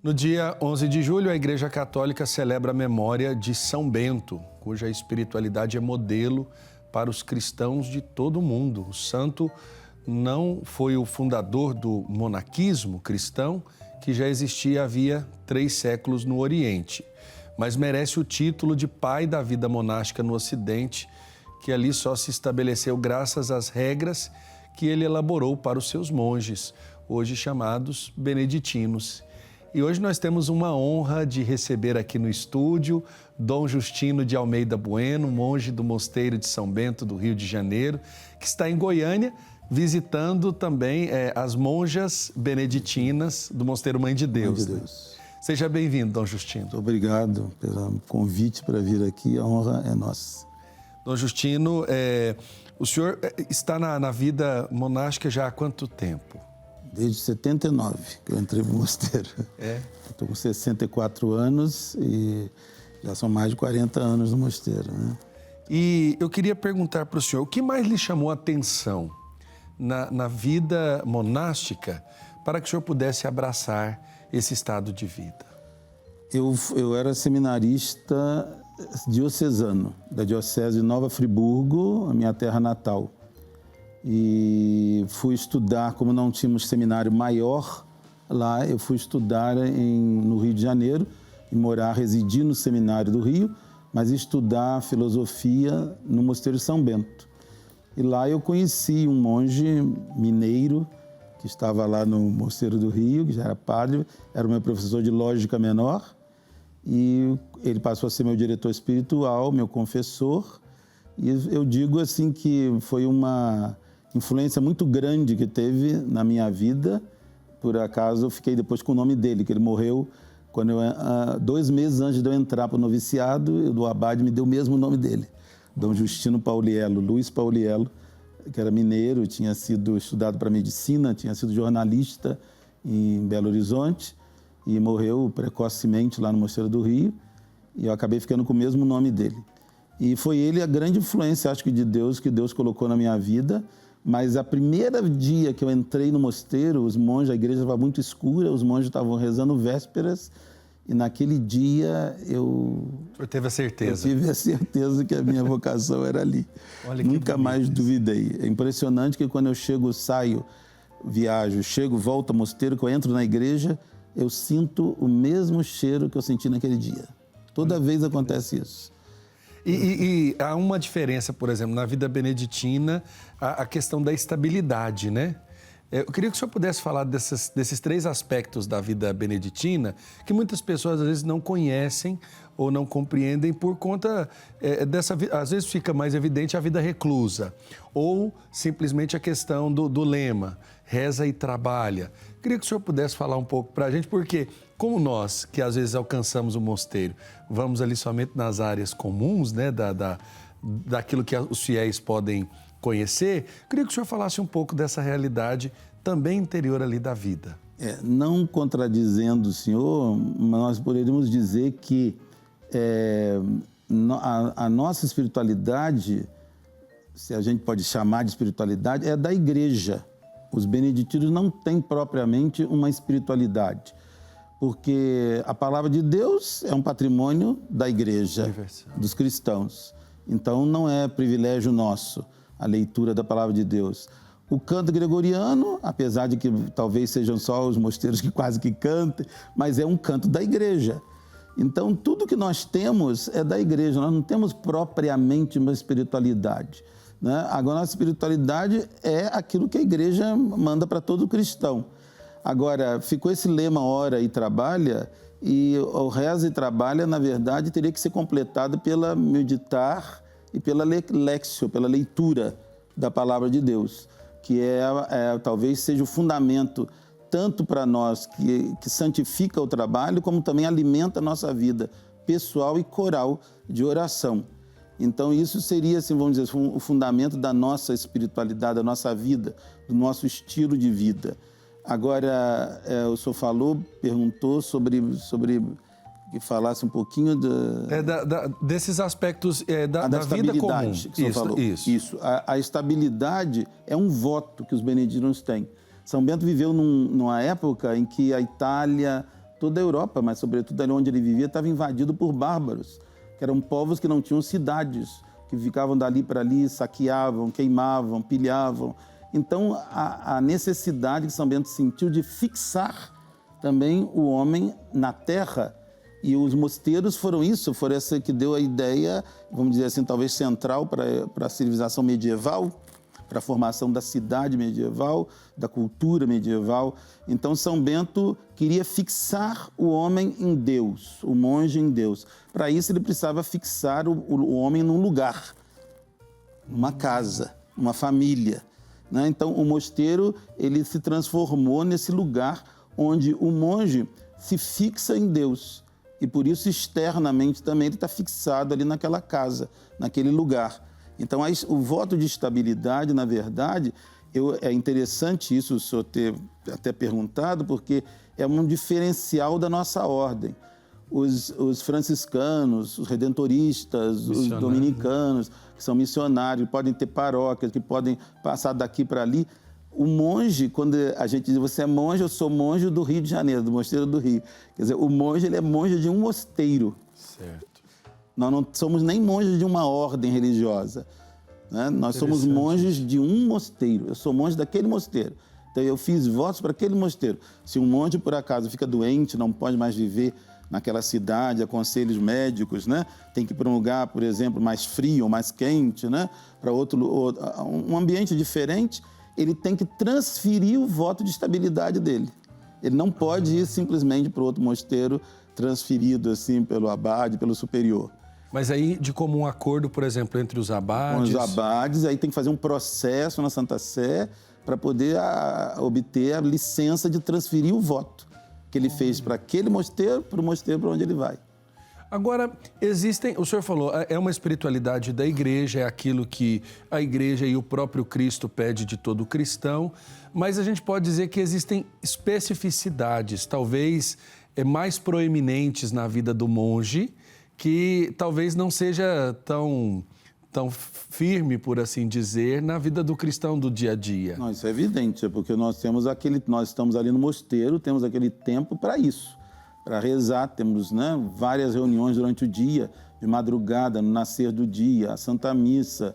No dia 11 de julho, a Igreja Católica celebra a memória de São Bento, cuja espiritualidade é modelo para os cristãos de todo o mundo. O santo não foi o fundador do monaquismo cristão, que já existia havia 3 séculos no Oriente, mas merece o título de pai da vida monástica no Ocidente, que ali só se estabeleceu graças às regras que ele elaborou para os seus monges, hoje chamados beneditinos. E hoje nós temos uma honra de receber aqui no estúdio Dom Justino de Almeida Bueno, monge do Mosteiro de São Bento do Rio de Janeiro, que está em Goiânia, visitando também as monjas beneditinas do Mosteiro Mãe de Deus. Mãe de Deus. Seja bem-vindo, Dom Justino. Muito obrigado pelo convite para vir aqui, a honra é nossa. Dom Justino, o senhor está na vida monástica já há quanto tempo? Desde 79 que eu entrei no mosteiro. Estou com 64 anos e já são mais de 40 anos no mosteiro, né? E eu queria perguntar para o senhor, o que mais lhe chamou a atenção na vida monástica para que o senhor pudesse abraçar esse estado de vida? Eu era seminarista diocesano, da Diocese de Nova Friburgo, a minha terra natal. E fui estudar, como não tínhamos seminário maior lá, eu fui estudar no Rio de Janeiro e residir no seminário do Rio, mas estudar filosofia no Mosteiro de São Bento. E lá eu conheci um monge mineiro que estava lá no Mosteiro do Rio, que já era padre, era o meu professor de lógica menor, e ele passou a ser meu diretor espiritual, meu confessor, e eu digo assim que foi uma influência muito grande que teve na minha vida. Por acaso eu fiquei depois com o nome dele, que ele morreu quando 2 meses antes de eu entrar para o noviciado, o abade me deu o mesmo nome dele, Dom Justino Pauliello, Luiz Pauliello, que era mineiro, tinha sido estudado para medicina, tinha sido jornalista em Belo Horizonte e morreu precocemente lá no Mosteiro do Rio, e eu acabei ficando com o mesmo nome dele. E foi ele a grande influência, acho que de Deus, que Deus colocou na minha vida. Mas a primeira dia que eu entrei no mosteiro, os monges, a igreja estava muito escura, os monges estavam rezando vésperas, e naquele dia O senhor teve a certeza? Eu tive a certeza que a minha vocação era ali. Nunca mais duvidei. É impressionante que quando eu chego, saio, viajo, volto ao mosteiro, que eu entro na igreja, eu sinto o mesmo cheiro que eu senti naquele dia. Toda vez acontece isso. E há uma diferença, por exemplo, na vida beneditina, a questão da estabilidade, né? Eu queria que o senhor pudesse falar desses 3 aspectos da vida beneditina que muitas pessoas às vezes não conhecem ou não compreendem por conta dessa... Às vezes fica mais evidente a vida reclusa ou simplesmente a questão do lema, reza e trabalha. Queria que o senhor pudesse falar um pouco para a gente, porque como nós, que às vezes alcançamos o mosteiro, vamos ali somente nas áreas comuns, né, daquilo que os fiéis podem conhecer, queria que o senhor falasse um pouco dessa realidade também interior ali da vida. Não contradizendo o senhor, nós poderíamos dizer que a nossa espiritualidade, se a gente pode chamar de espiritualidade, é da igreja. Os beneditinos não têm propriamente uma espiritualidade, porque a palavra de Deus é um patrimônio da igreja, dos cristãos. Então não é privilégio nosso a leitura da palavra de Deus. O canto gregoriano, apesar de que talvez sejam só os mosteiros que quase que cantem, mas é um canto da igreja. Então tudo que nós temos é da igreja, nós não temos propriamente uma espiritualidade, né? Agora, a nossa espiritualidade é aquilo que a igreja manda para todo cristão. Agora, ficou esse lema ora e trabalha, e o reza e trabalha, na verdade, teria que ser completado pela meditar e pela lexio, pela leitura da palavra de Deus, que talvez seja o fundamento tanto para nós que santifica o trabalho, como também alimenta a nossa vida pessoal e coral de oração. Então isso seria, assim, vamos dizer, o fundamento da nossa espiritualidade, da nossa vida, do nosso estilo de vida. Agora, o senhor perguntou sobre que falasse um pouquinho desses aspectos da vida comum. Que falou. Isso. A estabilidade é um voto que os beneditinos têm. São Bento viveu numa época em que a Itália toda a Europa, mas sobretudo ali onde ele vivia, estava invadido por bárbaros, que eram povos que não tinham cidades, que ficavam dali para ali, saqueavam, queimavam, pilhavam. Então, a necessidade que São Bento sentiu de fixar também o homem na terra. E os mosteiros foram essa que deu a ideia, vamos dizer assim, talvez central para a civilização medieval, para a formação da cidade medieval, da cultura medieval. Então, São Bento queria fixar o homem em Deus, o monge em Deus. Para isso, ele precisava fixar o homem num lugar, numa casa, numa família, né? Então, o mosteiro ele se transformou nesse lugar onde o monge se fixa em Deus. E por isso, externamente também, ele está fixado ali naquela casa, naquele lugar. Então, o voto de estabilidade, na verdade, é interessante isso o senhor ter até perguntado, porque é um diferencial da nossa ordem. Os franciscanos, os redentoristas, os dominicanos, que são missionários, podem ter paróquias, que podem passar daqui para ali. O monge, quando a gente diz, você é monge, eu sou monge do Rio de Janeiro, do Mosteiro do Rio. Quer dizer, o monge, ele é monge de um mosteiro. Certo. Nós não somos nem monges de uma ordem religiosa, né? Nós somos monges de um mosteiro. Eu sou monge daquele mosteiro. Então, eu fiz votos para aquele mosteiro. Se um monge, por acaso, fica doente, não pode mais viver naquela cidade, há conselhos médicos, né? Tem que ir para um lugar, por exemplo, mais frio ou mais quente, né? Para um ambiente diferente, ele tem que transferir o voto de estabilidade dele. Ele não pode ir simplesmente para outro mosteiro transferido assim pelo abade, pelo superior. Mas aí, de comum acordo, por exemplo, entre os abades... Com os abades, aí tem que fazer um processo na Santa Sé para poder obter a licença de transferir o voto que ele fez para aquele mosteiro, para o mosteiro para onde ele vai. Agora, o senhor falou, é uma espiritualidade da igreja, é aquilo que a igreja e o próprio Cristo pede de todo cristão, mas a gente pode dizer que existem especificidades, talvez mais proeminentes na vida do monge, que talvez não seja tão firme, por assim dizer, na vida do cristão do dia a dia. Não, isso é evidente, porque nós estamos ali no mosteiro, temos aquele tempo para isso, para rezar, temos, né, várias reuniões durante o dia, de madrugada, no nascer do dia, a Santa Missa,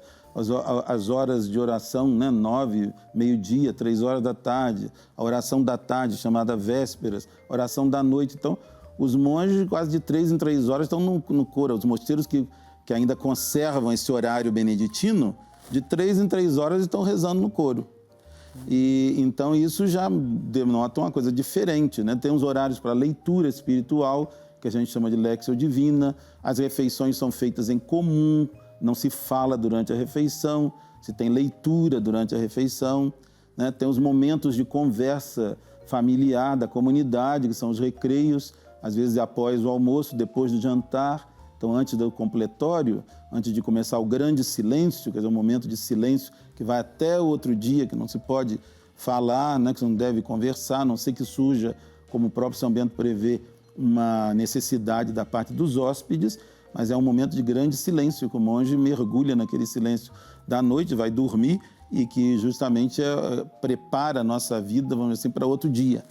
as horas de oração, né, 9, meio-dia, 3 horas da tarde, a oração da tarde, chamada vésperas, a oração da noite. Então, os monges, quase de 3 em 3 horas, estão no coro. Os mosteiros que ainda conservam esse horário beneditino, de 3 em 3 horas estão rezando no coro. E então isso já denota uma coisa diferente, né? Tem uns horários para leitura espiritual, que a gente chama de Lectio Divina. As refeições são feitas em comum, não se fala durante a refeição, se tem leitura durante a refeição, né? Tem os momentos de conversa familiar da comunidade, que são os recreios, às vezes após o almoço, depois do jantar. Então, antes do completório, antes de começar o grande silêncio, quer dizer, um momento de silêncio que vai até o outro dia, que não se pode falar, né, que não deve conversar, a não ser que surja, como o próprio São Bento prevê, uma necessidade da parte dos hóspedes, mas é um momento de grande silêncio, que o monge mergulha naquele silêncio da noite, vai dormir e que justamente prepara a nossa vida, vamos dizer assim, para outro dia,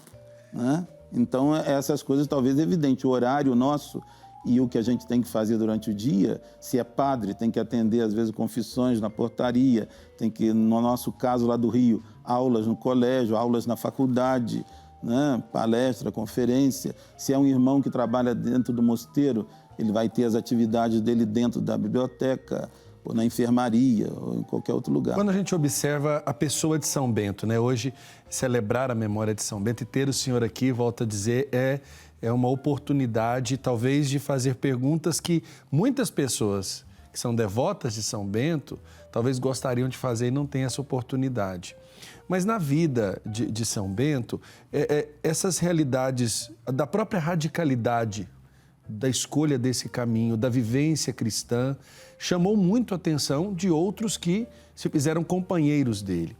né? Então, essas coisas talvez é evidente. O horário nosso e o que a gente tem que fazer durante o dia, se é padre, tem que atender, às vezes, confissões na portaria, tem que, no nosso caso lá do Rio, aulas no colégio, aulas na faculdade, né? Palestra, conferência. Se é um irmão que trabalha dentro do mosteiro, ele vai ter as atividades dele dentro da biblioteca, ou na enfermaria, ou em qualquer outro lugar. Quando a gente observa a pessoa de São Bento, né? Hoje, celebrar a memória de São Bento e ter o senhor aqui, volto a dizer, é uma oportunidade, talvez, de fazer perguntas que muitas pessoas que são devotas de São Bento, talvez gostariam de fazer e não têm essa oportunidade. Mas na vida de São Bento, essas realidades da própria radicalidade da escolha desse caminho, da vivência cristã, chamou muito a atenção de outros que se fizeram companheiros dele.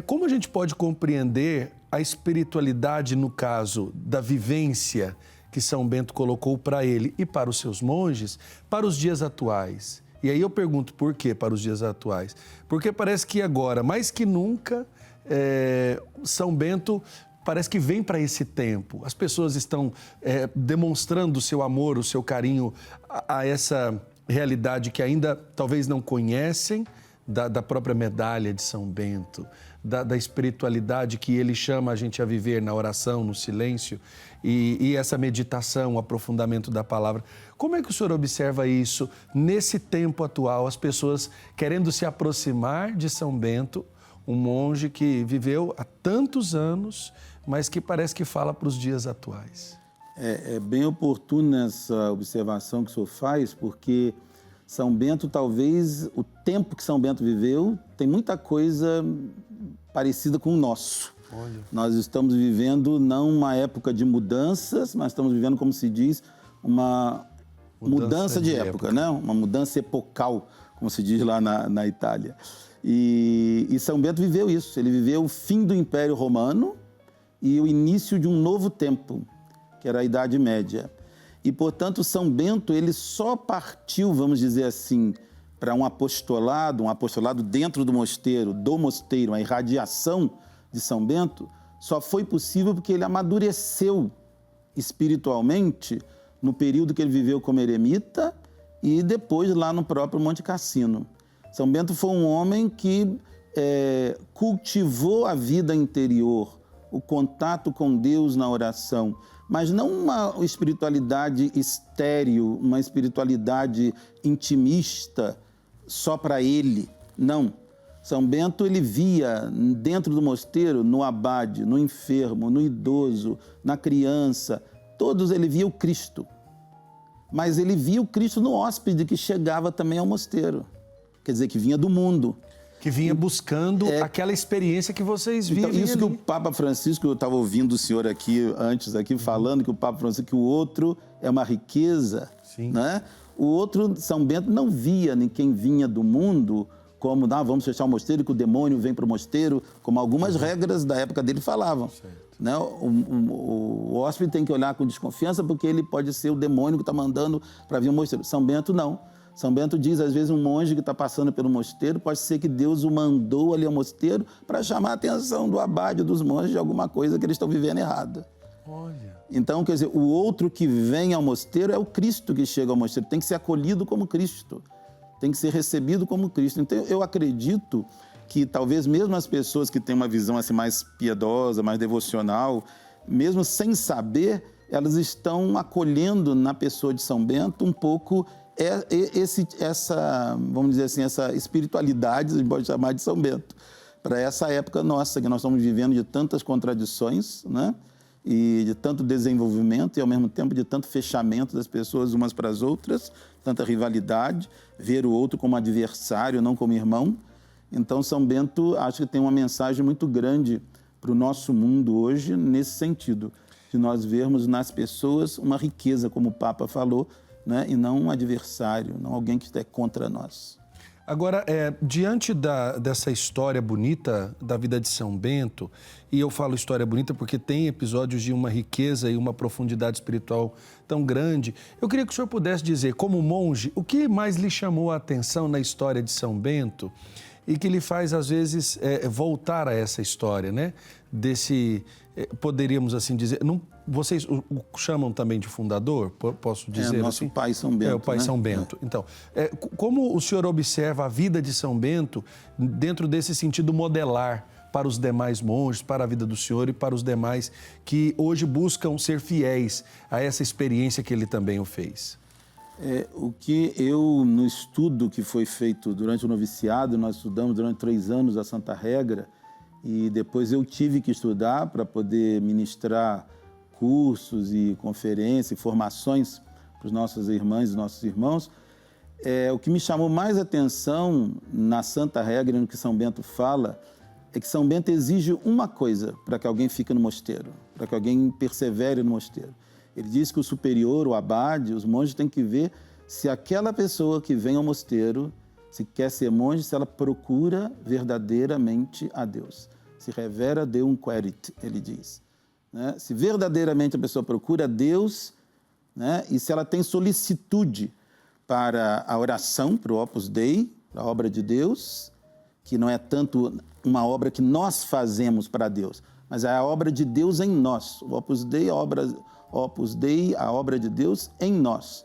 Como a gente pode compreender a espiritualidade, no caso da vivência que São Bento colocou para ele e para os seus monges, para os dias atuais? E aí eu pergunto, por que para os dias atuais? Porque parece que agora, mais que nunca, São Bento parece que vem para esse tempo. As pessoas estão demonstrando o seu amor, o seu carinho a essa realidade que ainda talvez não conhecem, da própria medalha de São Bento, da espiritualidade que ele chama a gente a viver na oração, no silêncio, e essa meditação, o aprofundamento da palavra. Como é que o senhor observa isso nesse tempo atual, as pessoas querendo se aproximar de São Bento, um monge que viveu há tantos anos, mas que parece que fala para os dias atuais? É bem oportuna essa observação que o senhor faz, porque São Bento, talvez, o tempo que São Bento viveu, tem muita coisa parecida com o nosso. Olha. Nós estamos vivendo não uma época de mudanças, mas estamos vivendo, como se diz, uma mudança de época, né? Uma mudança epocal, como se diz lá na Itália. E São Bento viveu isso. Ele viveu o fim do Império Romano e o início de um novo tempo, que era a Idade Média. E, portanto, São Bento, ele só partiu, vamos dizer assim, para um apostolado dentro do mosteiro, a irradiação de São Bento, só foi possível porque ele amadureceu espiritualmente no período que ele viveu como eremita e depois lá no próprio Monte Cassino. São Bento foi um homem que cultivou a vida interior, o contato com Deus na oração, mas não uma espiritualidade estéril, uma espiritualidade intimista só para ele, não. São Bento, ele via dentro do mosteiro, no abade, no enfermo, no idoso, na criança, todos ele via o Cristo. Mas ele via o Cristo no hóspede que chegava também ao mosteiro, quer dizer, que vinha do mundo. Que vinha buscando aquela experiência que vocês vivem. Então, isso ali. Que o Papa Francisco, eu estava ouvindo o senhor aqui antes, falando que o Papa Francisco, que o outro é uma riqueza, sim, né? O outro, São Bento, não via quem vinha do mundo como, vamos fechar o mosteiro, que o demônio vem para o mosteiro, como algumas regras da época dele falavam. Né? O hóspede tem que olhar com desconfiança porque ele pode ser o demônio que está mandando para vir ao mosteiro. São Bento, não. São Bento diz, às vezes, um monge que está passando pelo mosteiro, pode ser que Deus o mandou ali ao mosteiro para chamar a atenção do abade, dos monges, de alguma coisa que eles estão vivendo errada. Olha. Então, quer dizer, o outro que vem ao mosteiro é o Cristo que chega ao mosteiro, tem que ser acolhido como Cristo, tem que ser recebido como Cristo. Então, eu acredito que talvez mesmo as pessoas que têm uma visão assim, mais piedosa, mais devocional, mesmo sem saber, elas estão acolhendo na pessoa de São Bento um pouco essa, vamos dizer assim, essa espiritualidade, a gente pode chamar de São Bento, para essa época nossa, que nós estamos vivendo de tantas contradições, né? E de tanto desenvolvimento e, ao mesmo tempo, de tanto fechamento das pessoas umas para as outras, tanta rivalidade, ver o outro como adversário, não como irmão. Então, São Bento, acho que tem uma mensagem muito grande para o nosso mundo hoje, nesse sentido, de nós vermos nas pessoas uma riqueza, como o Papa falou, né? E não um adversário, não alguém que esteja contra nós. Agora, diante dessa história bonita da vida de São Bento, e eu falo história bonita porque tem episódios de uma riqueza e uma profundidade espiritual tão grande, eu queria que o senhor pudesse dizer, como monge, o que mais lhe chamou a atenção na história de São Bento e que lhe faz, às vezes, voltar a essa história, né? Poderíamos assim dizer, vocês o chamam também de fundador, posso dizer nosso assim? pai São Bento. O pai, né? São Bento. Então, como o senhor observa a vida de São Bento dentro desse sentido modelar para os demais monges, para a vida do senhor e para os demais que hoje buscam ser fiéis a essa experiência que ele também o fez? O que eu, no estudo que foi feito durante o noviciado, nós estudamos durante 3 anos a Santa Regra, e depois eu tive que estudar para poder ministrar cursos e conferências e formações para os nossas irmãs e nossos irmãos. O que me chamou mais atenção na Santa Regra, no que São Bento fala, é que São Bento exige uma coisa para que alguém fique no mosteiro, para que alguém persevere no mosteiro. Ele diz que o superior, o abade, os monges têm que ver se aquela pessoa que vem ao mosteiro, se quer ser monge, se ela procura verdadeiramente a Deus. Se revera Deum querit, ele diz. Né? Se verdadeiramente a pessoa procura a Deus, né? E se ela tem solicitude para a oração, para o Opus Dei, para a obra de Deus, que não é tanto uma obra que nós fazemos para Deus, mas é a obra de Deus em nós. O Opus Dei, a obra de Deus em nós.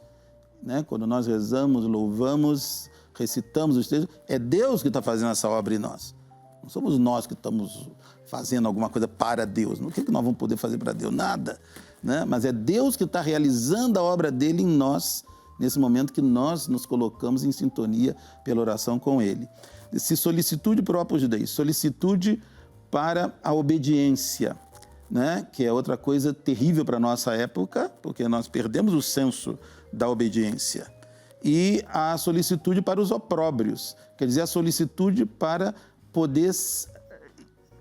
Né? Quando nós rezamos, louvamos, recitamos os textos, é Deus que está fazendo essa obra em nós. Não somos nós que estamos fazendo alguma coisa para Deus. O que nós vamos poder fazer para Deus? Nada. Né? Mas é Deus que está realizando a obra dele em nós, nesse momento que nós nos colocamos em sintonia pela oração com ele. Se solicitude para o Opus Dei, solicitude para a obediência, né? Que é outra coisa terrível para a nossa época, porque nós perdemos o senso da obediência. E a solicitude para os opróbrios, quer dizer, a solicitude para poder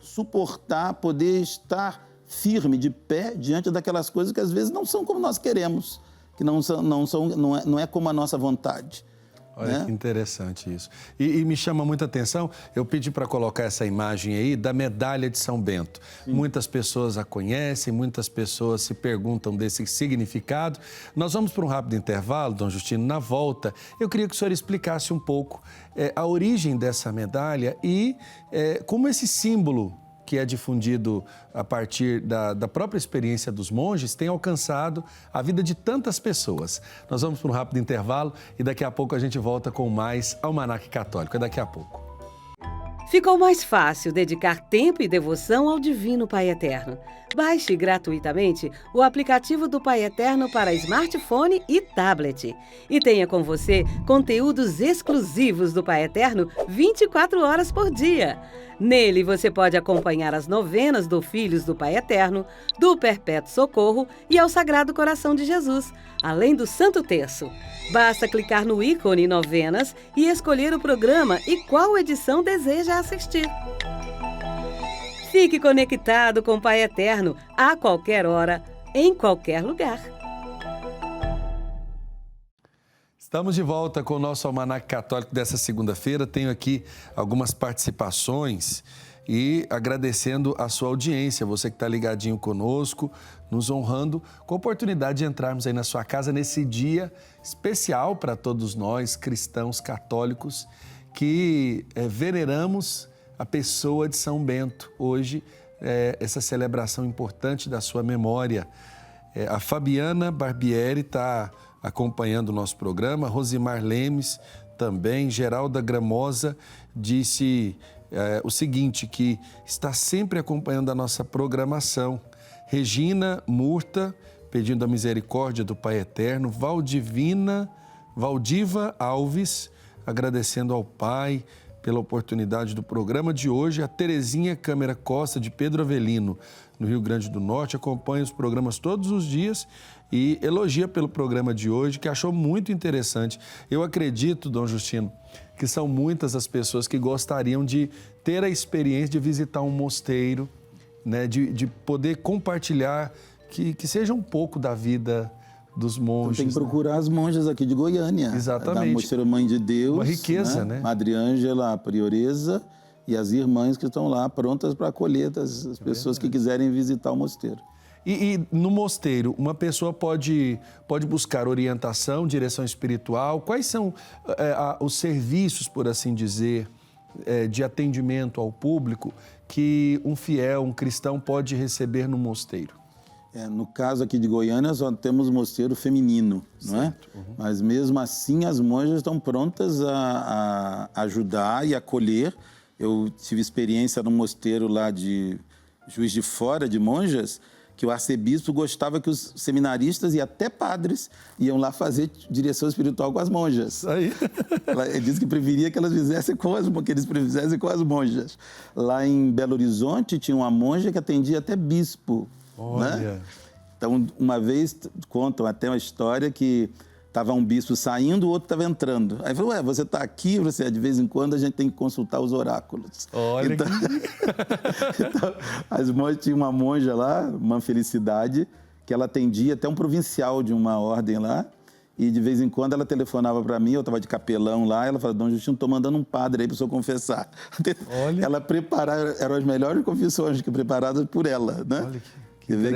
suportar, poder estar firme, de pé, diante daquelas coisas que às vezes não são como nós queremos, que não é como a nossa vontade. Olha, né? Que interessante isso. E me chama muita atenção, eu pedi para colocar essa imagem aí da medalha de São Bento. Sim. Muitas pessoas a conhecem, muitas pessoas se perguntam desse significado. Nós vamos para um rápido intervalo, Dom Justino. Na volta, eu queria que o senhor explicasse um pouco a origem dessa medalha e como esse símbolo que é difundido a partir da própria experiência dos monges, tem alcançado a vida de tantas pessoas. Nós vamos para um rápido intervalo e daqui a pouco a gente volta com mais Almanaque Católico. É daqui a pouco. Ficou mais fácil dedicar tempo e devoção ao Divino Pai Eterno. Baixe gratuitamente o aplicativo do Pai Eterno para smartphone e tablet. E tenha com você conteúdos exclusivos do Pai Eterno 24 horas por dia. Nele você pode acompanhar as novenas do Filhos do Pai Eterno, do Perpétuo Socorro e ao Sagrado Coração de Jesus, além do Santo Terço. Basta clicar no ícone Novenas e escolher o programa e qual edição deseja assistir. Fique conectado com o Pai Eterno a qualquer hora, em qualquer lugar. Estamos de volta com o nosso Almanaque Católico dessa segunda-feira. Tenho aqui algumas participações e agradecendo a sua audiência, você que está ligadinho conosco, nos honrando com a oportunidade de entrarmos aí na sua casa nesse dia especial para todos nós, cristãos católicos, que veneramos a pessoa de São Bento. Hoje, essa celebração importante da sua memória. A Fabiana Barbieri está acompanhando o nosso programa, Rosimar Lemes também, Geralda Gramosa disse o seguinte, que está sempre acompanhando a nossa programação. Regina Murta, pedindo a misericórdia do Pai Eterno. Valdiva Alves, agradecendo ao Pai pela oportunidade do programa de hoje. A Terezinha Câmara Costa, de Pedro Avelino, no Rio Grande do Norte, acompanha os programas todos os dias e elogia pelo programa de hoje, que achou muito interessante. Eu acredito, Dom Justino, que são muitas as pessoas que gostariam de ter a experiência de visitar um mosteiro, né, de poder compartilhar, que seja um pouco da vida dos monges. Tem que procurar as monjas aqui de Goiânia. Exatamente. Da Mosteiro Mãe de Deus. Uma riqueza, né? Madre Ângela, a prioresa, e as irmãs que estão lá prontas para acolher as pessoas que quiserem visitar o mosteiro. E no mosteiro, uma pessoa pode buscar orientação, direção espiritual? Quais são os serviços, por assim dizer, de atendimento ao público que um fiel, um cristão pode receber no mosteiro? No caso aqui de Goiânia, só temos mosteiro feminino, não é? Uhum. Mas mesmo assim, as monjas estão prontas a ajudar e acolher. Eu tive experiência num mosteiro lá de Juiz de Fora, de monjas, que o arcebispo gostava que os seminaristas e até padres iam lá fazer direção espiritual com as monjas. Aí. Ele disse que preferia que eles fizessem com as monjas. Lá em Belo Horizonte tinha uma monja que atendia até bispo. Olha. Né? Então, uma vez, contam até uma história que estava um bispo saindo, o outro estava entrando. Aí falou, você está aqui, de vez em quando a gente tem que consultar os oráculos. Olha então, então, as monjas, tinha uma monja lá, uma Felicidade, que ela atendia até um provincial de uma ordem lá, e de vez em quando ela telefonava para mim, eu estava de capelão lá, ela falava, Dom Justino, estou mandando um padre aí para o senhor confessar. Olha. Ela preparava, eram as melhores confissões que preparadas por ela, né? Olha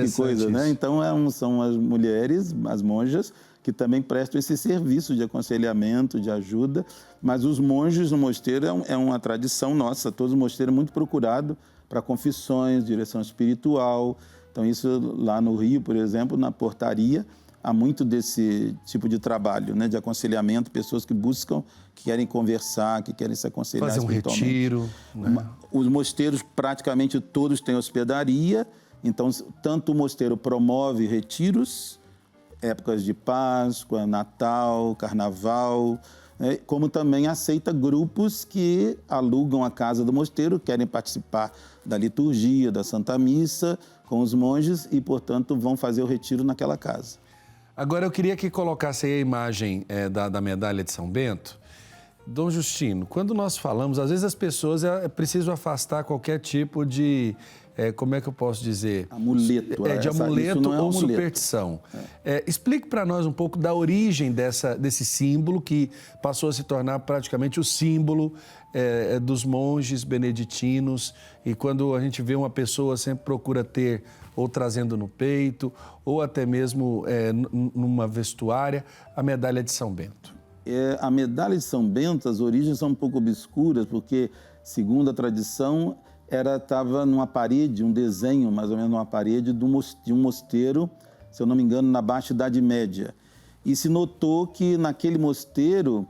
que coisa, né? Então, são as mulheres, as monjas, que também prestam esse serviço de aconselhamento, de ajuda. Mas os monges no mosteiro é uma tradição nossa, todo o mosteiro é muito procurado para confissões, direção espiritual. Então isso lá no Rio, por exemplo, na portaria, há muito desse tipo de trabalho, né, de aconselhamento, pessoas que buscam, que querem conversar, que querem se aconselhar fazer um retiro, né? Os mosteiros praticamente todos têm hospedaria, então tanto o mosteiro promove retiros, épocas de Páscoa, Natal, Carnaval, né, como também aceita grupos que alugam a casa do mosteiro, querem participar da liturgia, da Santa Missa com os monges e, portanto, vão fazer o retiro naquela casa. Agora, eu queria que colocasse aí a imagem da medalha de São Bento. Dom Justino, quando nós falamos, às vezes as pessoas precisam afastar qualquer tipo de, como é que eu posso dizer? Amuleto. De amuleto ou amuleto. superstição. Explique para nós um pouco da origem desse símbolo que passou a se tornar praticamente o símbolo dos monges beneditinos. E quando a gente vê uma pessoa, sempre procura ter ou trazendo no peito, ou até mesmo numa vestuária, a medalha de São Bento. A medalha de São Bento, as origens são um pouco obscuras, porque, segundo a tradição, estava numa parede, um desenho, mais ou menos numa parede, de um mosteiro, se eu não me engano, na Baixa Idade Média. E se notou que naquele mosteiro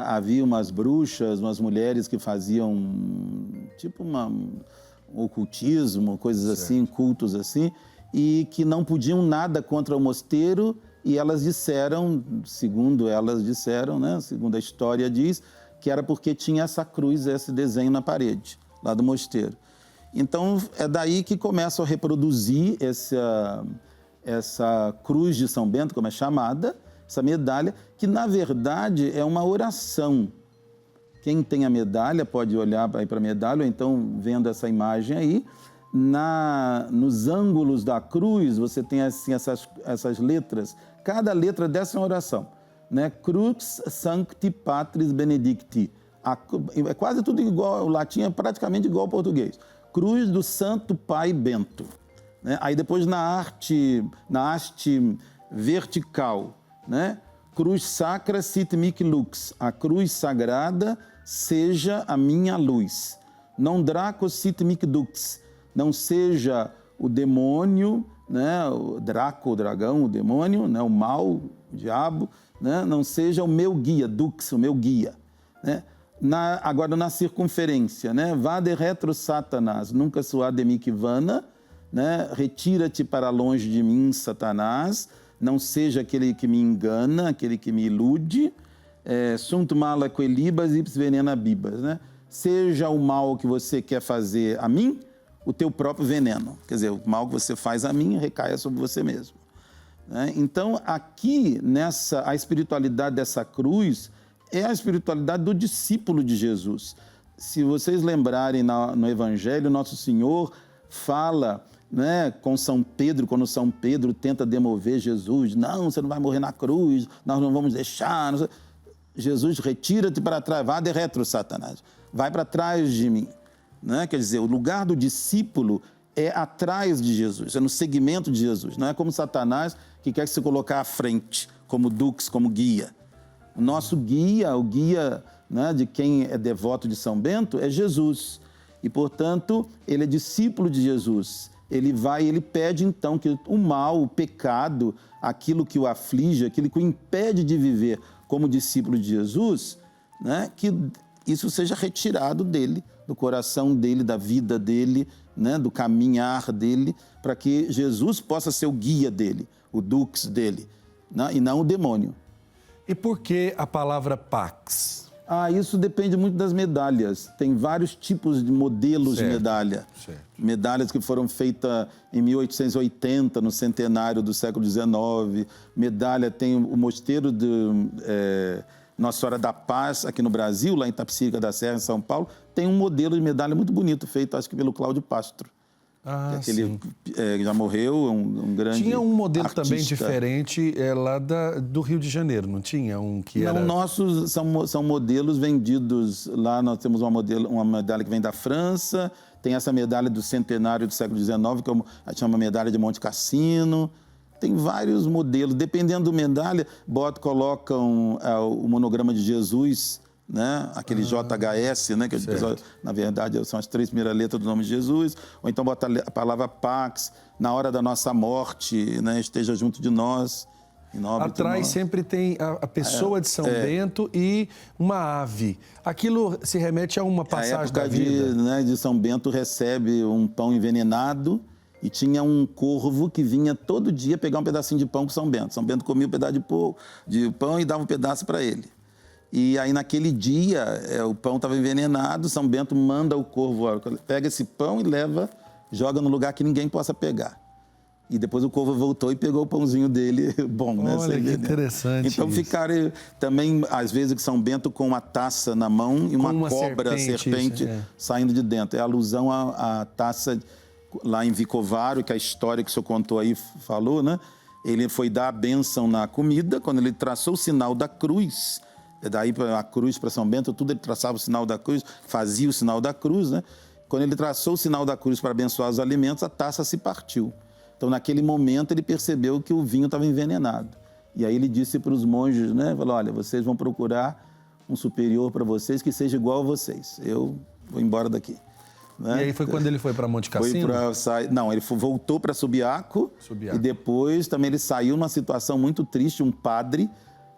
havia umas bruxas, umas mulheres que faziam tipo um ocultismo, coisas assim, cultos assim, e que não podiam nada contra o mosteiro, e elas disseram, segundo elas disseram, né, segundo a história diz, que era porque tinha essa cruz, esse desenho na parede, lá do mosteiro. Então, é daí que começam a reproduzir essa cruz de São Bento, como é chamada, essa medalha, que na verdade é uma oração. Quem tem a medalha pode olhar para a medalha, ou então vendo essa imagem aí, nos ângulos da cruz você tem assim, essas letras, cada letra dessa é uma oração, né? Crux Sancti Patris Benedicti. É quase tudo igual, o latim é praticamente igual ao português. Cruz do Santo Pai Bento. Né? Aí depois na haste vertical, né? Cruz Sacra Sit Mihi Lux, a cruz sagrada seja a minha luz. Non Draco Sit Mihi Dux, não seja o demônio, né? O Draco, o dragão, o demônio, né? O mal, o diabo, né? Não seja o meu guia, Dux, o meu guia. Né? Agora na circunferência, né? Vade retro Satanás, nunca suade mihi vana, né? Retira-te para longe de mim, Satanás, não seja aquele que me engana, aquele que me ilude, sunt mala coelibas ipsis venena bibas, né? Seja o mal que você quer fazer a mim, o teu próprio veneno. Quer dizer, o mal que você faz a mim recaia sobre você mesmo. Né? Então, aqui, a espiritualidade dessa cruz é a espiritualidade do discípulo de Jesus. Se vocês lembrarem no Evangelho, Nosso Senhor fala, né, com São Pedro, quando São Pedro tenta demover Jesus, não, você não vai morrer na cruz, nós não vamos deixar. Não. Jesus, retira-te para trás, vá de retro, Satanás, vai para trás de mim. Né? Quer dizer, o lugar do discípulo é atrás de Jesus, é no segmento de Jesus. Não é como Satanás que quer se colocar à frente, como dux, como guia. O nosso guia, o guia, né, de quem é devoto de São Bento, é Jesus. E, portanto, ele é discípulo de Jesus. Ele pede, então, que o mal, o pecado, aquilo que o aflige, aquilo que o impede de viver como discípulo de Jesus, né, que isso seja retirado dele, do coração dele, da vida dele, né, do caminhar dele, para que Jesus possa ser o guia dele, o dux dele, né, e não o demônio. E por que a palavra pax? Isso depende muito das medalhas. Tem vários tipos de modelos de medalha. Certo. Medalhas que foram feitas em 1880, no centenário do século XIX. Medalha tem o mosteiro de Nossa Senhora da Paz, aqui no Brasil, lá em Itapecerica da Serra, em São Paulo, tem um modelo de medalha muito bonito, feito, acho que pelo Cláudio Pastro. Sim. Já morreu, um grande Tinha um modelo artista. também diferente lá do Rio de Janeiro, não tinha? Não, nossos são modelos vendidos lá. Nós temos uma medalha que vem da França, tem essa medalha do centenário do século XIX, que chama medalha de Monte Cassino. tem vários modelos. Dependendo do medalha, colocam o monograma de Jesus, né? Aquele JHS, né? Que pessoal, na verdade são as 3 primeiras letras do nome de Jesus. Ou então bota a palavra Pax, na hora da nossa morte, né? Esteja junto de nós. Atrás sempre tem a pessoa de São Bento e uma ave. Aquilo se remete a uma passagem da vida. De São Bento recebe um pão envenenado e tinha um corvo que vinha todo dia pegar um pedacinho de pão com São Bento. São Bento comia um pedaço de pão e dava um pedaço para ele. E aí naquele dia o pão estava envenenado, São Bento manda o corvo, pega esse pão e leva, joga no lugar que ninguém possa pegar. E depois o corvo voltou e pegou o pãozinho dele bom, né? Olha, que interessante. Então ficaram também, às vezes, que São Bento com uma taça na mão e uma cobra, serpente saindo de dentro. É alusão à taça lá em Vicovaro, que a história que o senhor contou aí falou, né? Ele foi dar a bênção na comida, quando ele traçou o sinal da cruz, daí a cruz para São Bento, tudo ele traçava o sinal da cruz, fazia o sinal da cruz, né? Quando ele traçou o sinal da cruz para abençoar os alimentos, a taça se partiu. Então, naquele momento, ele percebeu que o vinho estava envenenado. E aí ele disse para os monges, né? Falou, olha, vocês vão procurar um superior para vocês que seja igual a vocês. Eu vou embora daqui. Né? E aí foi quando ele foi para Monte Cassino? Não, ele voltou para Subiaco. E depois também ele saiu numa situação muito triste, um padre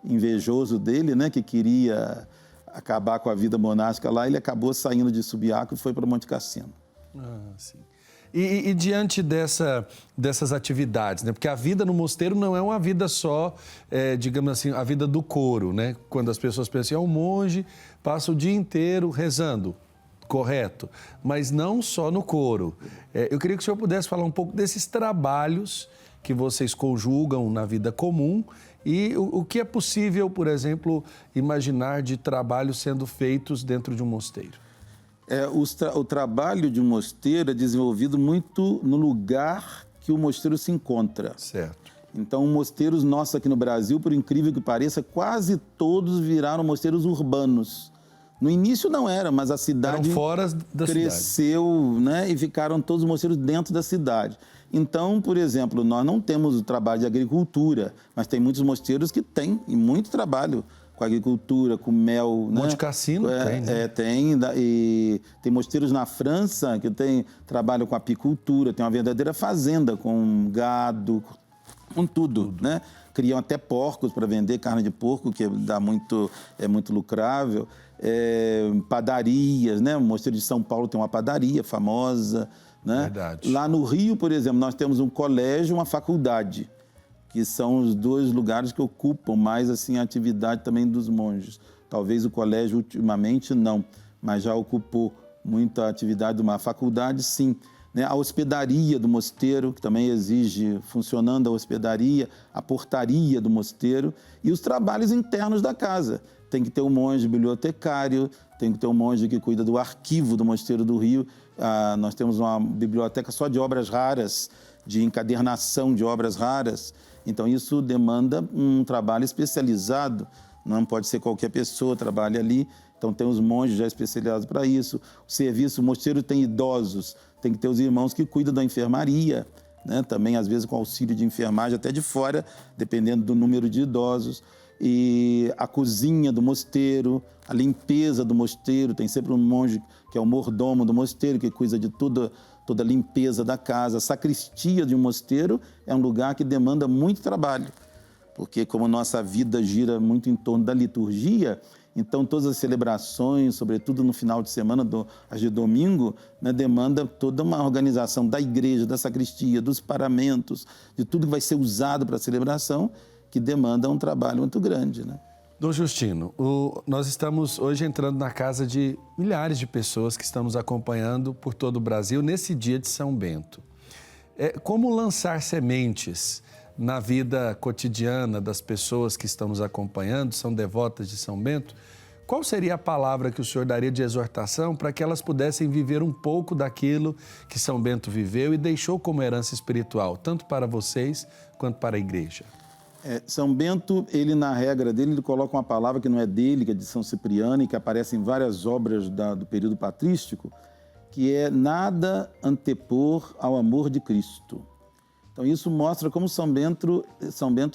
invejoso dele, né? Que queria acabar com a vida monástica lá. Ele acabou saindo de Subiaco e foi para Monte Cassino. Sim. E diante dessas atividades, né? Porque a vida no mosteiro não é uma vida só, digamos assim, a vida do coro, né? Quando as pessoas pensam, um monge passa o dia inteiro rezando, correto, mas não só no coro. Eu queria que o senhor pudesse falar um pouco desses trabalhos que vocês conjugam na vida comum e o que é possível, por exemplo, imaginar de trabalhos sendo feitos dentro de um mosteiro. O trabalho de um mosteiro é desenvolvido muito no lugar que o mosteiro se encontra. Certo. Então, mosteiros nossos aqui no Brasil, por incrível que pareça, quase todos viraram mosteiros urbanos. No início não era, mas a cidade fora da cresceu, né? E ficaram todos os mosteiros dentro da cidade. Então, por exemplo, nós não temos o trabalho de agricultura, mas tem muitos mosteiros que têm e muito trabalho com agricultura, com mel. Monte Cassino tem, né? Tem. E tem mosteiros na França que trabalham com apicultura, tem uma verdadeira fazenda com gado, com tudo, né? Criam até porcos para vender, carne de porco, que é muito lucrável. Padarias, né? O Mosteiro de São Paulo tem uma padaria famosa, né? Verdade. Lá no Rio, por exemplo, nós temos um colégio e uma faculdade, que são os 2 lugares que ocupam mais assim, a atividade também dos monges. Talvez o colégio ultimamente não, mas já ocupou muita atividade de uma faculdade, sim. Né? A hospedaria do mosteiro, que também exige, funcionando a hospedaria, a portaria do mosteiro e os trabalhos internos da casa. Tem que ter um monge bibliotecário, tem que ter um monge que cuida do arquivo do Mosteiro do Rio. Nós temos uma biblioteca só de obras raras, de encadernação de obras raras. Então, isso demanda um trabalho especializado, não pode ser qualquer pessoa que trabalhe ali. Então, tem os monges já especializados para isso. O mosteiro tem idosos, tem que ter os irmãos que cuidam da enfermaria, né? Também, às vezes, com auxílio de enfermagem, até de fora, dependendo do número de idosos. E a cozinha do mosteiro, a limpeza do mosteiro, tem sempre um monge que é o mordomo do mosteiro, que cuida de toda a limpeza da casa. A sacristia de um mosteiro é um lugar que demanda muito trabalho, porque como nossa vida gira muito em torno da liturgia, então todas as celebrações, sobretudo no final de semana, as de domingo, né, demanda toda uma organização da igreja, da sacristia, dos paramentos, de tudo que vai ser usado para a celebração, que demanda um trabalho muito grande, né? Dom Justino, nós estamos hoje entrando na casa de milhares de pessoas que estamos acompanhando por todo o Brasil nesse dia de São Bento. Como lançar sementes na vida cotidiana das pessoas que estão nos acompanhando, são devotas de São Bento? Qual seria a palavra que o senhor daria de exortação para que elas pudessem viver um pouco daquilo que São Bento viveu e deixou como herança espiritual, tanto para vocês quanto para a igreja? São Bento, ele na regra dele, ele coloca uma palavra que não é dele, que é de São Cipriano e que aparece em várias obras do período patrístico, que é nada antepor ao amor de Cristo. Então, isso mostra como São Bento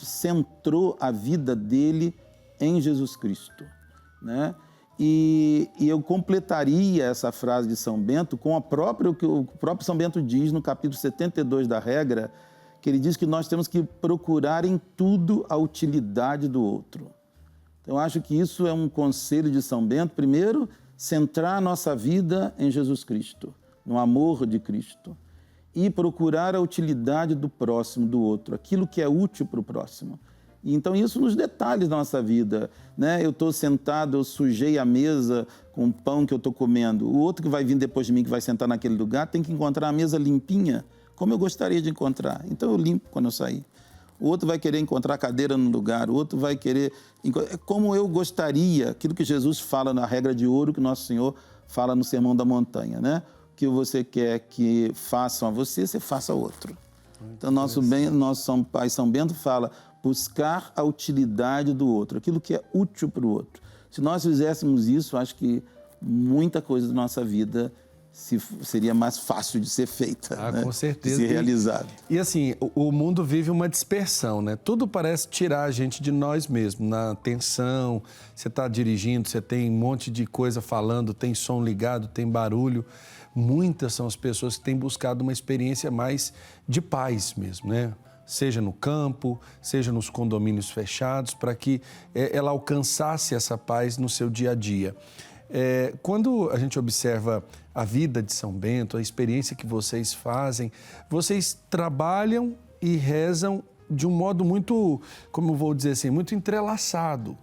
centrou a vida dele em Jesus Cristo, né? E eu completaria essa frase de São Bento com o que o próprio São Bento diz no capítulo 72 da regra, que ele diz que nós temos que procurar em tudo a utilidade do outro. Então, eu acho que isso é um conselho de São Bento. Primeiro, centrar a nossa vida em Jesus Cristo, no amor de Cristo. E procurar a utilidade do próximo, do outro, aquilo que é útil para o próximo. E então, isso nos detalhes da nossa vida, né? Eu estou sentado, eu sujei a mesa com o pão que eu estou comendo. O outro que vai vir depois de mim, que vai sentar naquele lugar, tem que encontrar a mesa limpinha, como eu gostaria de encontrar. Então, eu limpo quando eu sair. O outro vai querer encontrar a cadeira no lugar, o outro vai querer... Como eu gostaria, aquilo que Jesus fala na regra de ouro, que Nosso Senhor fala no Sermão da Montanha, né? O que você quer que façam a você, você faça ao outro. Então, nosso São Pai São Bento fala buscar a utilidade do outro, aquilo que é útil para o outro. Se nós fizéssemos isso, acho que muita coisa da nossa vida seria mais fácil de ser feita, né? Com certeza. De ser realizada. E assim, o mundo vive uma dispersão, né? Tudo parece tirar a gente de nós mesmos, na tensão. Você está dirigindo, você tem um monte de coisa falando, tem som ligado, tem barulho. Muitas são as pessoas que têm buscado uma experiência mais de paz mesmo, né? Seja no campo, seja nos condomínios fechados, para que ela alcançasse essa paz no seu dia a dia. Quando a gente observa a vida de São Bento, a experiência que vocês fazem, vocês trabalham e rezam de um modo muito, como eu vou dizer assim, muito entrelaçado.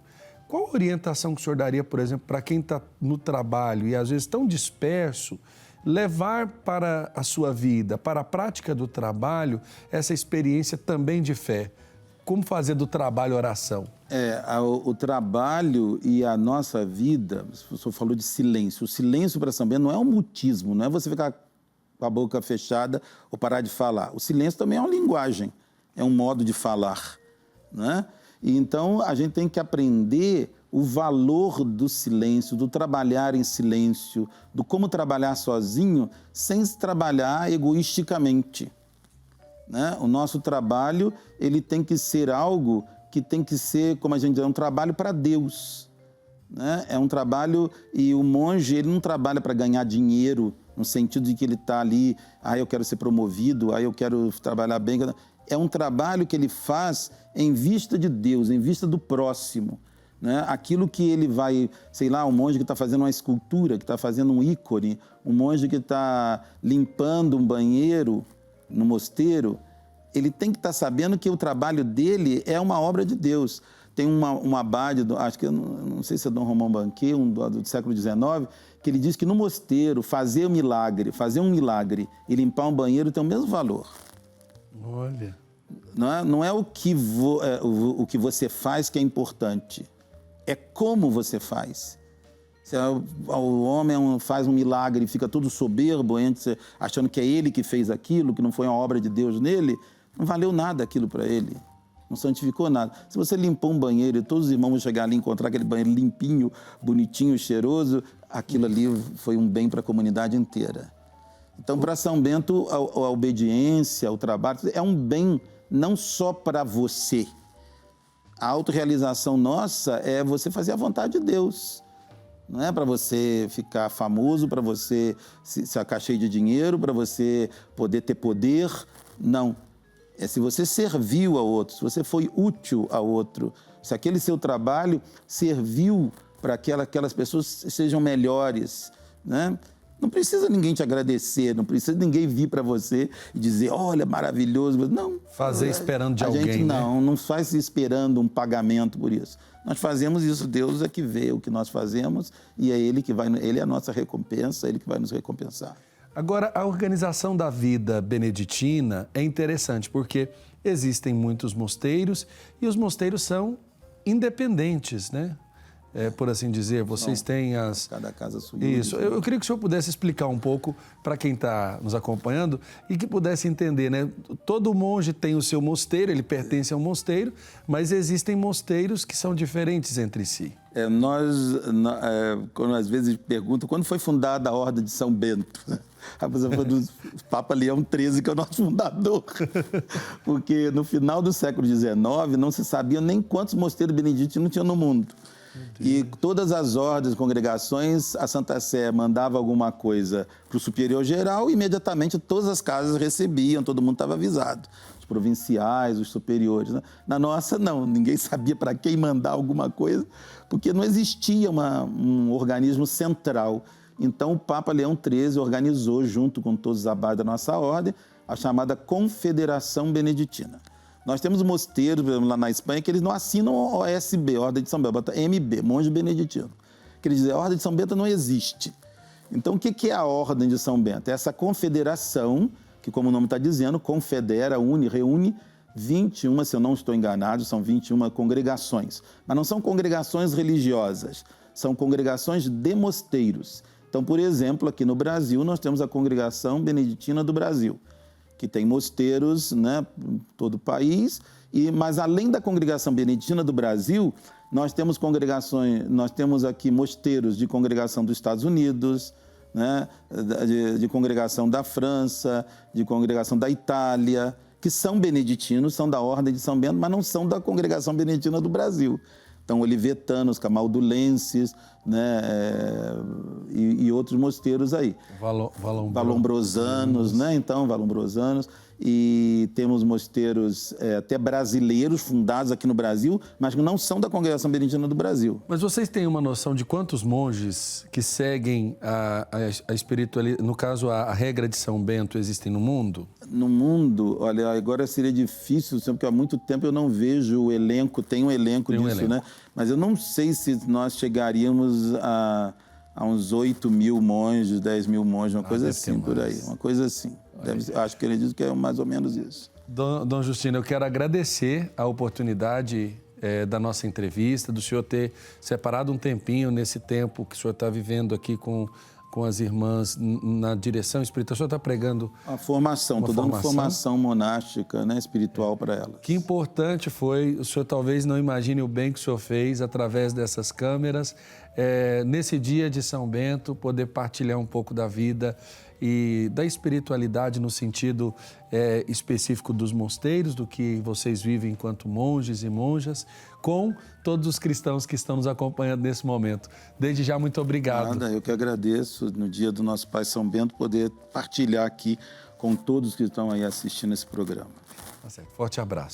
Qual a orientação que o senhor daria, por exemplo, para quem está no trabalho e às vezes tão disperso, levar para a sua vida, para a prática do trabalho, essa experiência também de fé? Como fazer do trabalho oração? O trabalho e a nossa vida, o senhor falou de silêncio. O silêncio para São Bento não é um mutismo, não é você ficar com a boca fechada ou parar de falar. O silêncio também é uma linguagem, é um modo de falar, né? E então a gente tem que aprender o valor do silêncio, do trabalhar em silêncio, do como trabalhar sozinho sem se trabalhar egoisticamente, né? O nosso trabalho, ele tem que ser algo que tem que ser, como a gente diz, um trabalho para Deus, né? É um trabalho, e o monge, ele não trabalha para ganhar dinheiro, no sentido de que ele está ali, eu quero ser promovido, eu quero trabalhar bem. É um trabalho que ele faz em vista de Deus, em vista do próximo, né? Aquilo que ele vai, sei lá, um monge que está fazendo uma escultura, que está fazendo um ícone, um monge que está limpando um banheiro no mosteiro, ele tem que estar sabendo que o trabalho dele é uma obra de Deus. Tem um abade, acho que, não sei se é Dom Romão Banquet, do século XIX, que ele diz que no mosteiro fazer um milagre e limpar um banheiro tem o mesmo valor. Olha. Não é o que você faz que é importante, é como você faz. Se o homem faz um milagre e fica todo soberbo, achando que é ele que fez aquilo, que não foi uma obra de Deus nele, não valeu nada aquilo para ele, não santificou nada. Se você limpou um banheiro e todos os irmãos vão chegar ali e encontrar aquele banheiro limpinho, bonitinho, cheiroso, aquilo ali foi um bem para a comunidade inteira. Então, para São Bento, a obediência, o trabalho, é um bem não só para você. A autorrealização nossa é você fazer a vontade de Deus. Não é para você ficar famoso, para você se ficar cheio de dinheiro, para você poder ter poder. Não. É se você serviu ao outro, se você foi útil ao outro, se aquele seu trabalho serviu para que aquelas pessoas sejam melhores, né? Não precisa ninguém te agradecer, não precisa ninguém vir para você e dizer, olha, maravilhoso. Não. Fazer esperando de alguém, A gente né? não faz esperando um pagamento por isso. Nós fazemos isso, Deus é que vê o que nós fazemos e é Ele que vai, Ele é a nossa recompensa, Ele que vai nos recompensar. Agora, a organização da vida beneditina é interessante porque existem muitos mosteiros e os mosteiros são independentes, né? Por assim dizer, vocês têm as... Cada casa sua. Isso. Eu queria que o senhor pudesse explicar um pouco para quem está nos acompanhando e que pudesse entender, né? Todo monge tem o seu mosteiro, ele pertence a um mosteiro, mas existem mosteiros que são diferentes entre si. Quando às vezes perguntam quando foi fundada a Ordem de São Bento, A pessoa foi do Papa Leão XIII, que é o nosso fundador. Porque no final do século XIX não se sabia nem quantos mosteiros beneditinos tinham no mundo. E todas as ordens, congregações, a Santa Sé mandava alguma coisa para o superior geral e imediatamente todas as casas recebiam, todo mundo estava avisado. Os provinciais, os superiores. Né? Na nossa, não, ninguém sabia para quem mandar alguma coisa, porque não existia um organismo central. Então, o Papa Leão XIII organizou, junto com todos os abades da nossa ordem, a chamada Confederação Beneditina. Nós temos mosteiros, por exemplo, lá na Espanha, que eles não assinam OSB, Ordem de São Bento, bota MB, Monge Beneditino. Quer dizer, a Ordem de São Bento não existe. Então, o que é a Ordem de São Bento? É essa confederação, que, como o nome está dizendo, confedera, reúne 21, se eu não estou enganado, são 21 congregações. Mas não são congregações religiosas, são congregações de mosteiros. Então, por exemplo, aqui no Brasil, nós temos a Congregação Beneditina do Brasil, que tem mosteiros, né, em todo o país, mas além da Congregação Beneditina do Brasil, nós temos aqui mosteiros de congregação dos Estados Unidos, né, de congregação da França, de congregação da Itália, que são beneditinos, são da Ordem de São Bento, mas não são da Congregação Beneditina do Brasil. Então, olivetanos, camaldulenses, né, e outros mosteiros aí. Valombrosanos, né? Então, valombrosanos. E temos mosteiros até brasileiros, fundados aqui no Brasil, mas que não são da Congregação Beneditina do Brasil. Mas vocês têm uma noção de quantos monges que seguem a espiritualidade, no caso, a regra de São Bento, existem no mundo? No mundo, olha, agora seria difícil, porque há muito tempo eu não vejo o elenco, tem um elenco disso, né? Mas eu não sei se nós chegaríamos a uns 8 mil monges, 10 mil monges, uma coisa assim, por aí. Uma coisa assim. Acho que ele diz que é mais ou menos isso. Dom Justino, eu quero agradecer a oportunidade da nossa entrevista, do senhor ter separado um tempinho nesse tempo que o senhor está vivendo aqui com as irmãs na direção espiritual. O senhor está pregando... A formação, estou dando formação monástica, né, espiritual para elas. Que importante foi, o senhor talvez não imagine o bem que o senhor fez através dessas câmeras, nesse dia de São Bento, poder partilhar um pouco da vida e da espiritualidade no sentido específico dos mosteiros, do que vocês vivem enquanto monges e monjas, com todos os cristãos que estão nos acompanhando nesse momento. Desde já, muito obrigado. Nada, eu que agradeço, no dia do nosso Pai São Bento, poder partilhar aqui com todos que estão aí assistindo esse programa. Tá certo. Forte abraço.